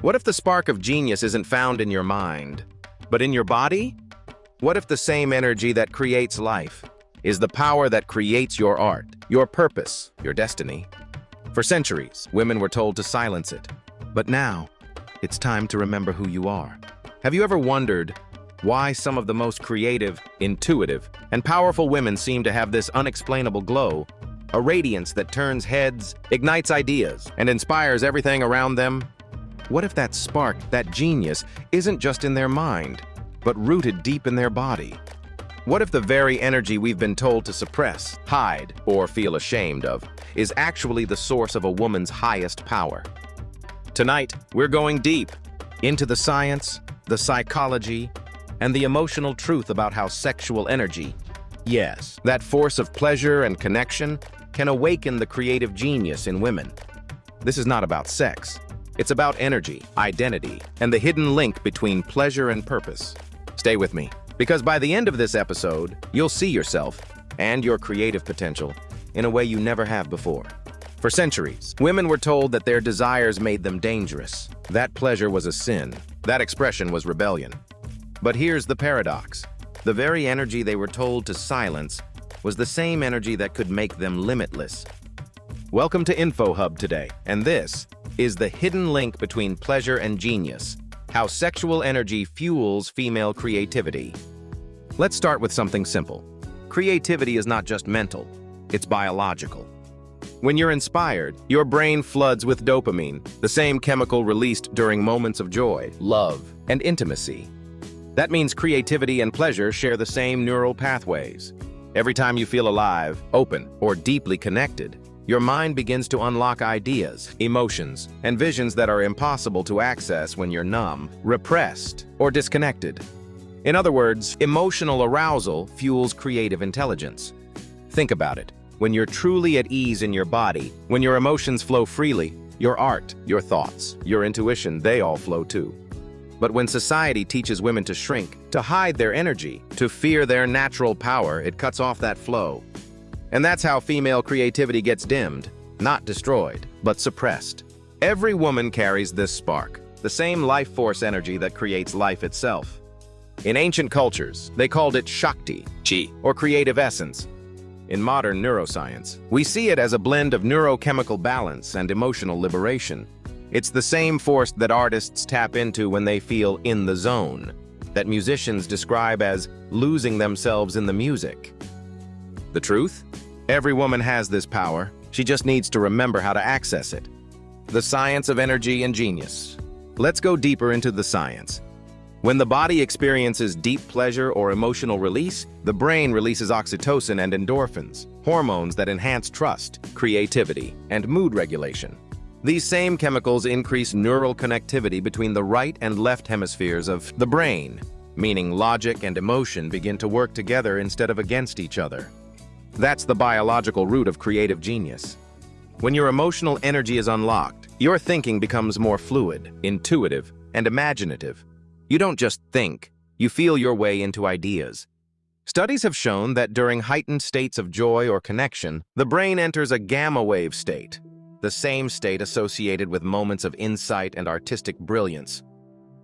What if the spark of genius isn't found in your mind, but in your body? What if the same energy that creates life is the power that creates your art, your purpose, your destiny? For centuries, women were told to silence it. But now, it's time to remember who you are. Have you ever wondered why some of the most creative, intuitive, and powerful women seem to have this unexplainable glow? A radiance that turns heads, ignites ideas, and inspires everything around them? What if that spark, that genius, isn't just in their mind, but rooted deep in their body? What if the very energy we've been told to suppress, hide, or feel ashamed of is actually the source of a woman's highest power? Tonight, we're going deep into the science, the psychology, and the emotional truth about how sexual energy, yes, that force of pleasure and connection, can awaken the creative genius in women. This is not about sex. It's about energy, identity, and the hidden link between pleasure and purpose. Stay with me, because by the end of this episode, you'll see yourself and your creative potential in a way you never have before. For centuries, women were told that their desires made them dangerous. That pleasure was a sin. That expression was rebellion. But here's the paradox. The very energy they were told to silence was the same energy that could make them limitless. Welcome to Info Hub today, and this is the hidden link between pleasure and genius, how sexual energy fuels female creativity. Let's start with something simple. Creativity is not just mental, it's biological. When you're inspired, your brain floods with dopamine, the same chemical released during moments of joy, love, and intimacy. That means creativity and pleasure share the same neural pathways. Every time you feel alive, open, or deeply connected, your mind begins to unlock ideas, emotions, and visions that are impossible to access when you're numb, repressed, or disconnected. In other words, emotional arousal fuels creative intelligence. Think about it. When you're truly at ease in your body, when your emotions flow freely, your art, your thoughts, your intuition, they all flow too. But when society teaches women to shrink, to hide their energy, to fear their natural power, it cuts off that flow. And that's how female creativity gets dimmed, not destroyed, but suppressed. Every woman carries this spark, the same life force energy that creates life itself. In ancient cultures, they called it Shakti, Chi, or creative essence. In modern neuroscience, we see it as a blend of neurochemical balance and emotional liberation. It's the same force that artists tap into when they feel in the zone, that musicians describe as losing themselves in the music. The truth? Every woman has this power. She just needs to remember how to access it. The science of energy and genius. Let's go deeper into the science. When the body experiences deep pleasure or emotional release, the brain releases oxytocin and endorphins, hormones that enhance trust, creativity, and mood regulation. These same chemicals increase neural connectivity between the right and left hemispheres of the brain, meaning logic and emotion begin to work together instead of against each other. That's the biological root of creative genius. When your emotional energy is unlocked, your thinking becomes more fluid, intuitive, and imaginative. You don't just think, you feel your way into ideas. Studies have shown that during heightened states of joy or connection, the brain enters a gamma wave state, the same state associated with moments of insight and artistic brilliance.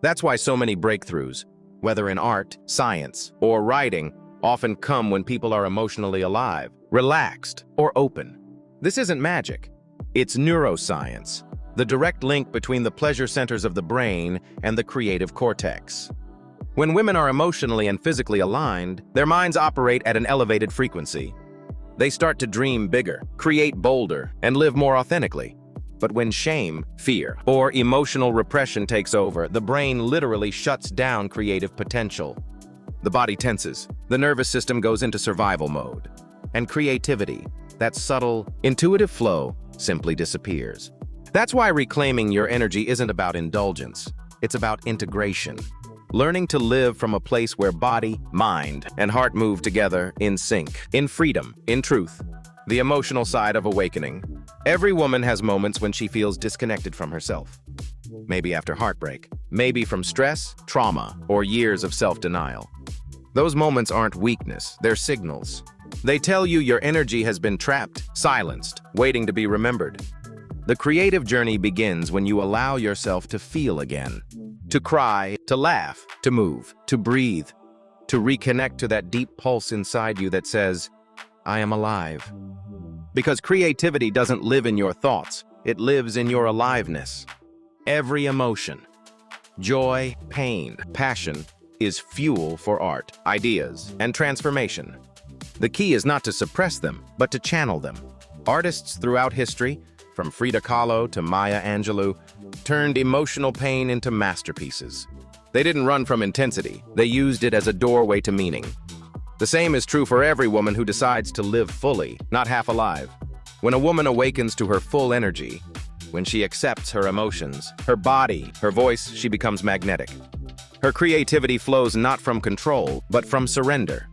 That's why so many breakthroughs, whether in art, science, or writing, often come when people are emotionally alive, relaxed, or open. This isn't magic. It's neuroscience, the direct link between the pleasure centers of the brain and the creative cortex. When women are emotionally and physically aligned, their minds operate at an elevated frequency. They start to dream bigger, create bolder, and live more authentically. But when shame, fear, or emotional repression takes over, the brain literally shuts down creative potential. The body tenses, the nervous system goes into survival mode, and creativity, that subtle, intuitive flow, simply disappears. That's why reclaiming your energy isn't about indulgence. It's about integration. Learning to live from a place where body, mind, and heart move together in sync, in freedom, in truth. The emotional side of awakening. Every woman has moments when she feels disconnected from herself. Maybe after heartbreak, maybe from stress, trauma, or years of self-denial. Those moments aren't weakness, they're signals. They tell you your energy has been trapped, silenced, waiting to be remembered. The creative journey begins when you allow yourself to feel again. To cry, to laugh, to move, to breathe, to reconnect to that deep pulse inside you that says, I am alive. Because creativity doesn't live in your thoughts, it lives in your aliveness. Every emotion, joy, pain, passion, is fuel for art, ideas, and transformation. The key is not to suppress them, but to channel them. Artists throughout history, from Frida Kahlo to Maya Angelou, turned emotional pain into masterpieces. They didn't run from intensity, they used it as a doorway to meaning. The same is true for every woman who decides to live fully, not half alive. When a woman awakens to her full energy, when she accepts her emotions, her body, her voice, she becomes magnetic. Her creativity flows not from control, but from surrender.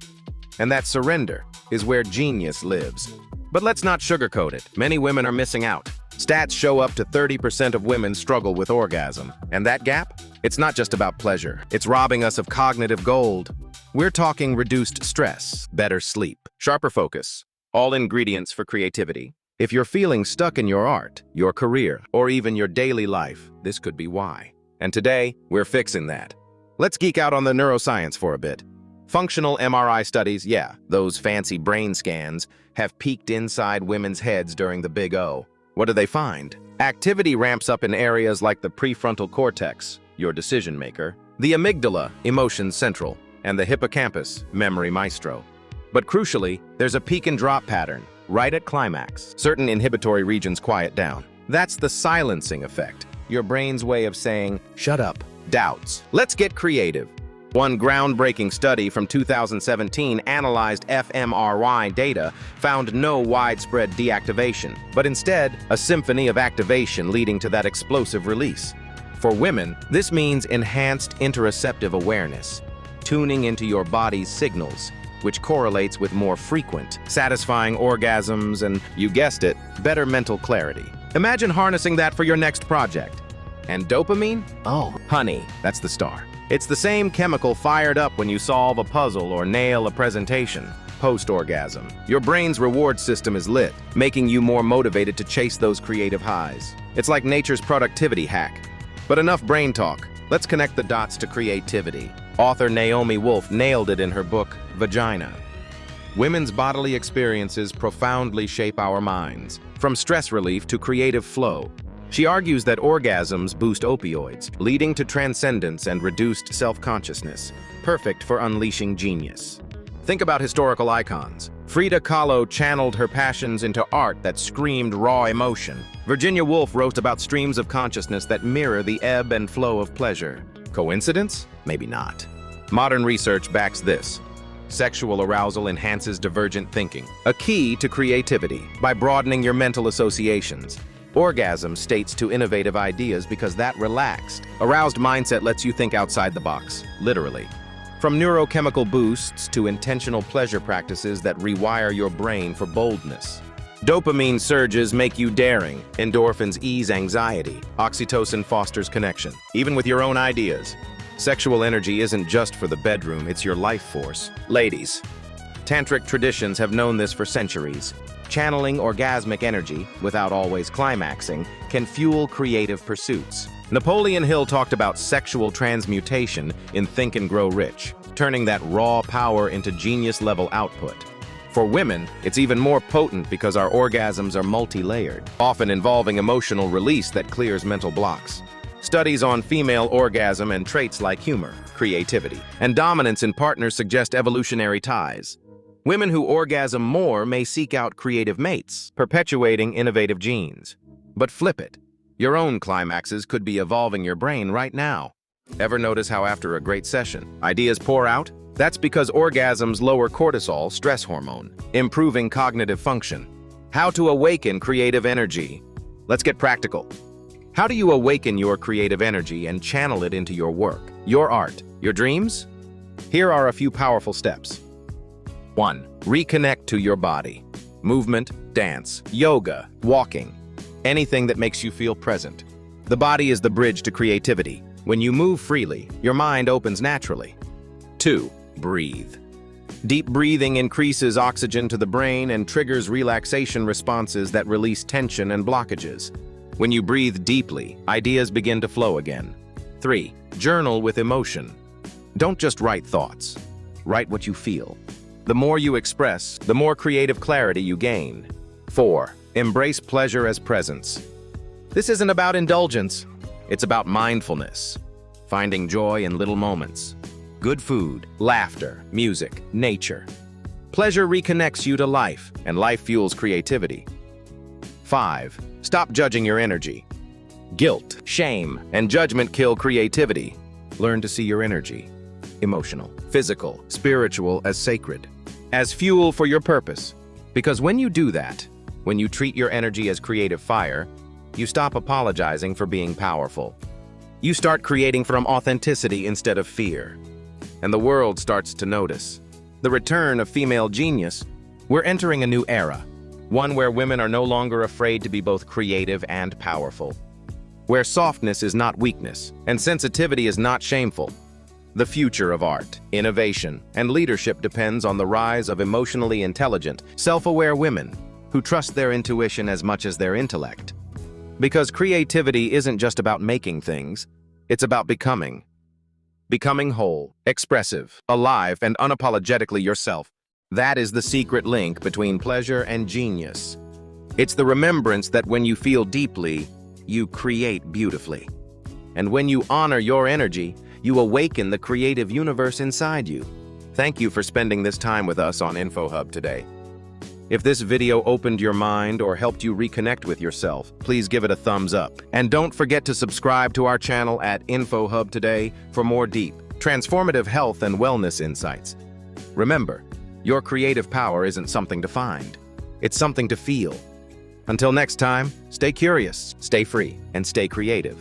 And that surrender is where genius lives. But let's not sugarcoat it. Many women are missing out. Stats show up to 30% of women struggle with orgasm. And that gap? It's not just about pleasure. It's robbing us of cognitive gold. We're talking reduced stress, better sleep, sharper focus, all ingredients for creativity. If you're feeling stuck in your art, your career, or even your daily life, this could be why. And today, we're fixing that. Let's geek out on the neuroscience for a bit. Functional MRI studies, yeah, those fancy brain scans, have peeked inside women's heads during the Big O. What do they find? Activity ramps up in areas like the prefrontal cortex, your decision maker, the amygdala, emotions central, and the hippocampus, memory maestro. But crucially, there's a peak and drop pattern. Right at climax, certain inhibitory regions quiet down. That's the silencing effect, your brain's way of saying, shut up, doubts. Let's get creative. One groundbreaking study from 2017 analyzed fMRI data, found no widespread deactivation, but instead a symphony of activation leading to that explosive release. For women, this means enhanced interoceptive awareness, tuning into your body's signals, which correlates with more frequent, satisfying orgasms and, you guessed it, better mental clarity. Imagine harnessing that for your next project. And dopamine? Oh, honey, that's the star. It's the same chemical fired up when you solve a puzzle or nail a presentation. Post-orgasm, your brain's reward system is lit, making you more motivated to chase those creative highs. It's like nature's productivity hack. But enough brain talk. Let's connect the dots to creativity. Author Naomi Wolf nailed it in her book, Vagina. Women's bodily experiences profoundly shape our minds, from stress relief to creative flow. She argues that orgasms boost opioids, leading to transcendence and reduced self-consciousness, perfect for unleashing genius. Think about historical icons. Frida Kahlo channeled her passions into art that screamed raw emotion. Virginia Woolf wrote about streams of consciousness that mirror the ebb and flow of pleasure. Coincidence? Maybe not. Modern research backs this. Sexual arousal enhances divergent thinking, a key to creativity by broadening your mental associations. Orgasm states to innovative ideas because that relaxed, aroused mindset lets you think outside the box, literally. From neurochemical boosts to intentional pleasure practices that rewire your brain for boldness. Dopamine surges make you daring, endorphins ease anxiety, oxytocin fosters connection, even with your own ideas. Sexual energy isn't just for the bedroom, it's your life force. Ladies, tantric traditions have known this for centuries. Channeling orgasmic energy, without always climaxing, can fuel creative pursuits. Napoleon Hill talked about sexual transmutation in Think and Grow Rich, turning that raw power into genius-level output. For women, it's even more potent because our orgasms are multi-layered, often involving emotional release that clears mental blocks. Studies on female orgasm and traits like humor, creativity, and dominance in partners suggest evolutionary ties. Women who orgasm more may seek out creative mates, perpetuating innovative genes. But flip it. Your own climaxes could be evolving your brain right now. Ever notice how after a great session, ideas pour out? That's because orgasms lower cortisol, stress hormone, improving cognitive function. How to awaken creative energy. Let's get practical. How do you awaken your creative energy and channel it into your work, your art, your dreams? Here are a few powerful steps. 1. Reconnect to your body. Movement, dance, yoga, walking. Anything that makes you feel present. The body is the bridge to creativity. When you move freely, your mind opens naturally. 2. Breathe. Deep breathing increases oxygen to the brain and triggers relaxation responses that release tension and blockages. When you breathe deeply, ideas begin to flow again. 3. Journal with emotion. Don't just write thoughts. Write what you feel. The more you express, the more creative clarity you gain. 4. Embrace pleasure as presence. This isn't about indulgence. It's about mindfulness. Finding joy in little moments. Good food, laughter, music, nature. Pleasure reconnects you to life, and life fuels creativity. 5. Stop judging your energy. Guilt, shame, and judgment kill creativity. Learn to see your energy, emotional, physical, spiritual, as sacred, as fuel for your purpose. Because when you do that, when you treat your energy as creative fire, you stop apologizing for being powerful. You start creating from authenticity instead of fear. And the world starts to notice. The return of female genius. We're entering a new era, one where women are no longer afraid to be both creative and powerful, where softness is not weakness and sensitivity is not shameful. The future of art, innovation, and leadership depends on the rise of emotionally intelligent, self-aware women who trust their intuition as much as their intellect. Because creativity isn't just about making things, it's about becoming. Becoming whole, expressive, alive, and unapologetically yourself. That is the secret link between pleasure and genius. It's the remembrance that when you feel deeply, you create beautifully. And when you honor your energy, you awaken the creative universe inside you. Thank you for spending this time with us on InfoHub today. If this video opened your mind or helped you reconnect with yourself, please give it a thumbs up. And don't forget to subscribe to our channel at InfoHub today for more deep, transformative health and wellness insights. Remember, your creative power isn't something to find. It's something to feel. Until next time, stay curious, stay free, and stay creative.